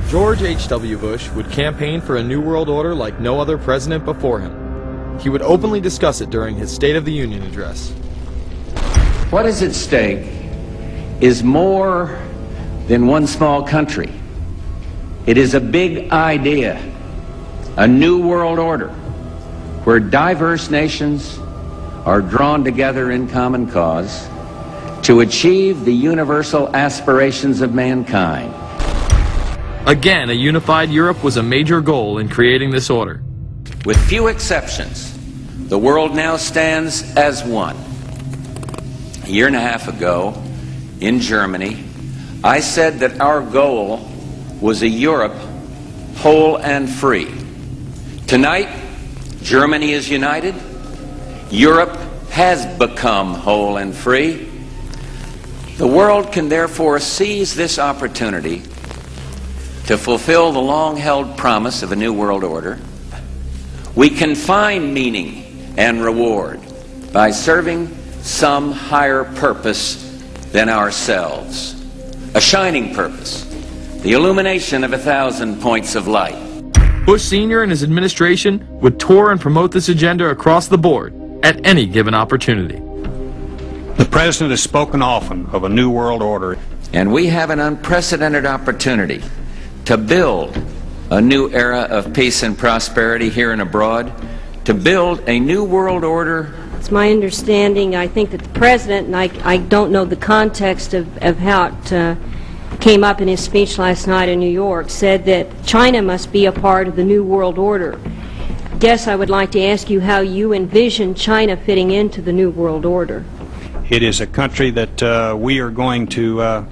George H.W. Bush would campaign for a new world order like no other president before him. He would openly discuss it during his State of the Union address. What is at stake is more than one small country. It is a big idea, a new world order, where diverse nations are drawn together in common cause to achieve the universal aspirations of mankind. Again, a unified Europe was a major goal in creating this order. With few exceptions, the world now stands as one. A year and a half ago, in Germany, I said that our goal was a Europe whole and free. Tonight, Germany is united. Europe has become whole and free. The world can therefore seize this opportunity to fulfill the long-held promise of a new world order. We can find meaning and reward by serving some higher purpose than ourselves. A shining purpose, the illumination of 1,000 points of light. Bush Sr. and his administration would tour and promote this agenda across the board at any given opportunity. The President has spoken often of a new world order. And we have an unprecedented opportunity to build a new era of peace and prosperity here and abroad, to build a new world order. It's my understanding, I think that the President, and I don't know the context of how it came up in his speech last night in New York, said that China must be a part of the new world order. I guess I would like to ask you how you envision China fitting into the new world order. It is a country that we are going to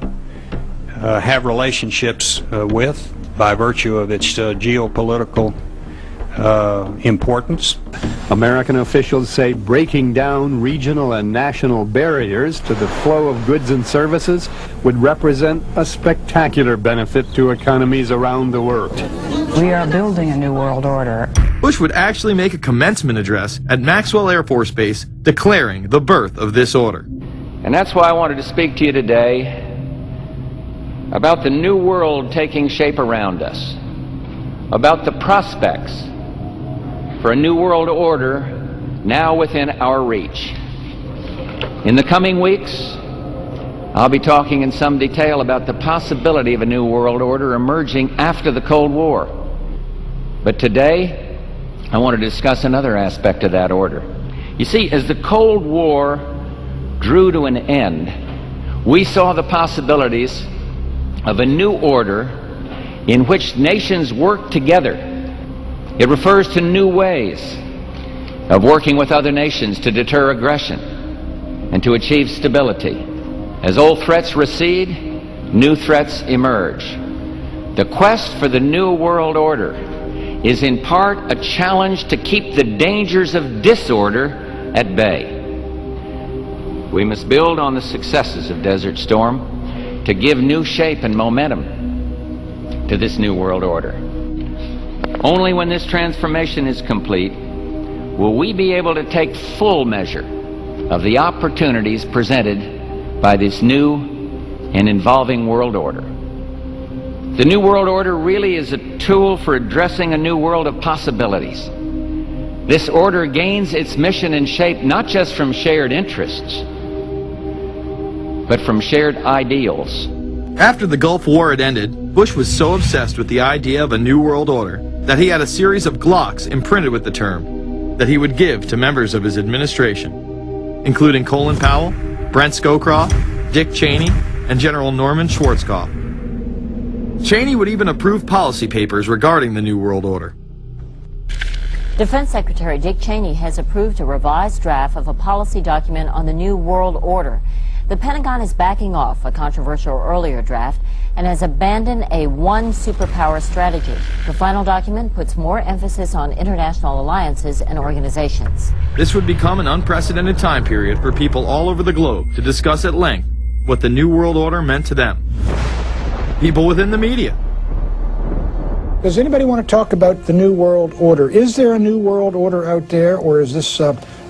have relationships with by virtue of its geopolitical importance. American officials say breaking down regional and national barriers to the flow of goods and services would represent a spectacular benefit to economies around the world. We are building a new world order. Bush would actually make a commencement address at Maxwell Air Force Base declaring the birth of this order. And that's why I wanted to speak to you today about the new world taking shape around us, about the prospects for a new world order now within our reach. In the coming weeks, I'll be talking in some detail about the possibility of a new world order emerging after the Cold War. But today, I want to discuss another aspect of that order. You see, as the Cold War drew to an end, we saw the possibilities of a new order in which nations work together. It refers to new ways of working with other nations to deter aggression and to achieve stability. As old threats recede, new threats emerge. The quest for the new world order is in part a challenge to keep the dangers of disorder at bay. We must build on the successes of Desert Storm to give new shape and momentum to this new world order. Only when this transformation is complete will we be able to take full measure of the opportunities presented by this new and evolving world order. The new world order really is a tool for addressing a new world of possibilities. This order gains its mission and shape not just from shared interests, but from shared ideals. After the Gulf War had ended, Bush was so obsessed with the idea of a new world order that he had a series of Glocks imprinted with the term that he would give to members of his administration, including Colin Powell, Brent Scowcroft, Dick Cheney, and General Norman Schwarzkopf. Cheney would even approve policy papers regarding the new world order. Defense Secretary Dick Cheney has approved a revised draft of a policy document on the new world order. The Pentagon is backing off a controversial earlier draft and has abandoned a one superpower strategy. The final document puts more emphasis on international alliances and organizations. This would become an unprecedented time period for people all over the globe to discuss at length what the new world order meant to them. People within the media. Does anybody want to talk about the new world order? Is there a new world order out there, or is this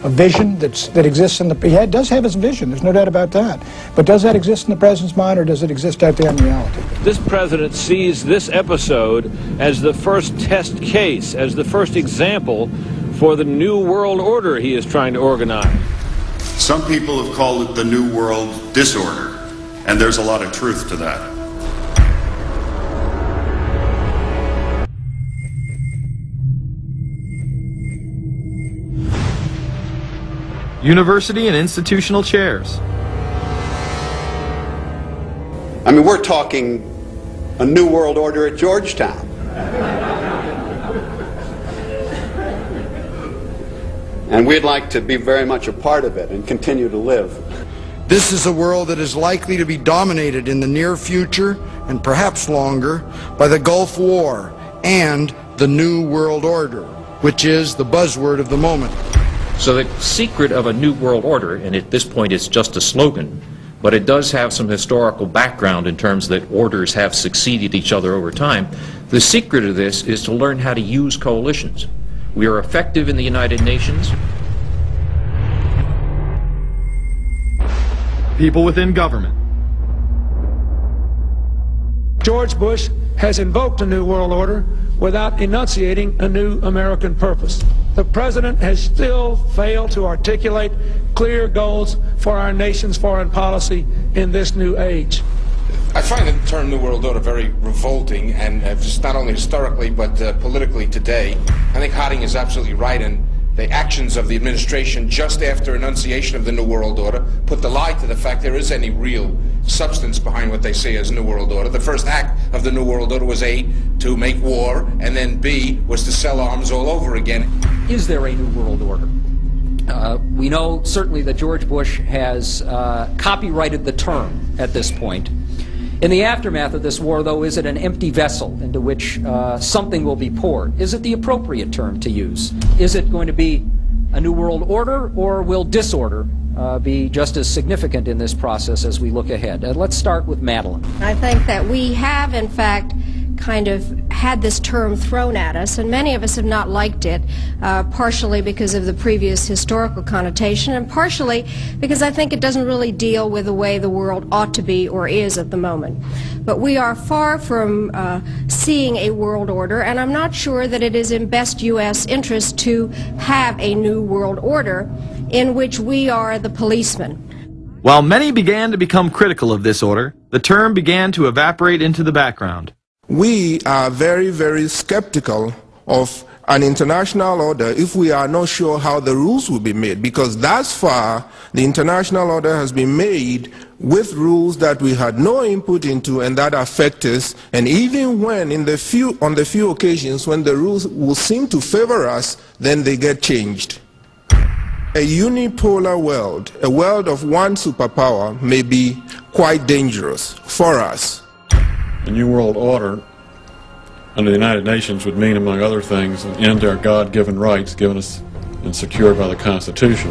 a vision that exists in the... He does have his vision, there's no doubt about that. But does that exist in the president's mind, or does it exist out there in reality? This president sees this episode as the first test case, as the first example for the new world order he is trying to organize. Some people have called it the New World Disorder, and there's a lot of truth to that. University and institutional chairs. I mean, we're talking a new world order at Georgetown. And we'd like to be very much a part of it and continue to live. This is a world that is likely to be dominated in the near future, and perhaps longer, by the Gulf War and the New World Order, which is the buzzword of the moment. So the secret of a new world order, and at this point it's just a slogan, but it does have some historical background in terms that orders have succeeded each other over time. The secret of this is to learn how to use coalitions. We are effective in the United Nations. People within government. George Bush has invoked a new world order without enunciating a new American purpose. The president has still failed to articulate clear goals for our nation's foreign policy in this new age. I find the term New World Order very revolting, and just not only historically but politically today. I think Harding is absolutely right, and the actions of the administration just after enunciation of the New World Order put the lie to the fact there is any real substance behind what they say as New World Order. The first act of the New World Order was A, to make war, and then B, was to sell arms all over again. Is there a New World Order? We know certainly that George Bush has copyrighted the term at this point. In the aftermath of this war, though, is it an empty vessel into which something will be poured? Is it the appropriate term to use? Is it going to be a new world order, or will disorder be just as significant in this process as we look ahead? Let's start with Madeleine. I think that we have, in fact, kind of had this term thrown at us, and many of us have not liked it, partially because of the previous historical connotation, and partially because I think it doesn't really deal with the way the world ought to be or is at the moment. But we are far from seeing a world order, and I'm not sure that it is in best U.S. interest to have a new world order in which we are the policeman. While many began to become critical of this order, the term began to evaporate into the background. We are very, very skeptical of an international order if we are not sure how the rules will be made, because thus far the international order has been made with rules that we had no input into and that affect us, and even when on the few occasions when the rules will seem to favor us, then they get changed. A unipolar world, a world of one superpower, may be quite dangerous for us. The New World Order under the United Nations would mean, among other things, an end to our God-given rights given us and secured by the Constitution.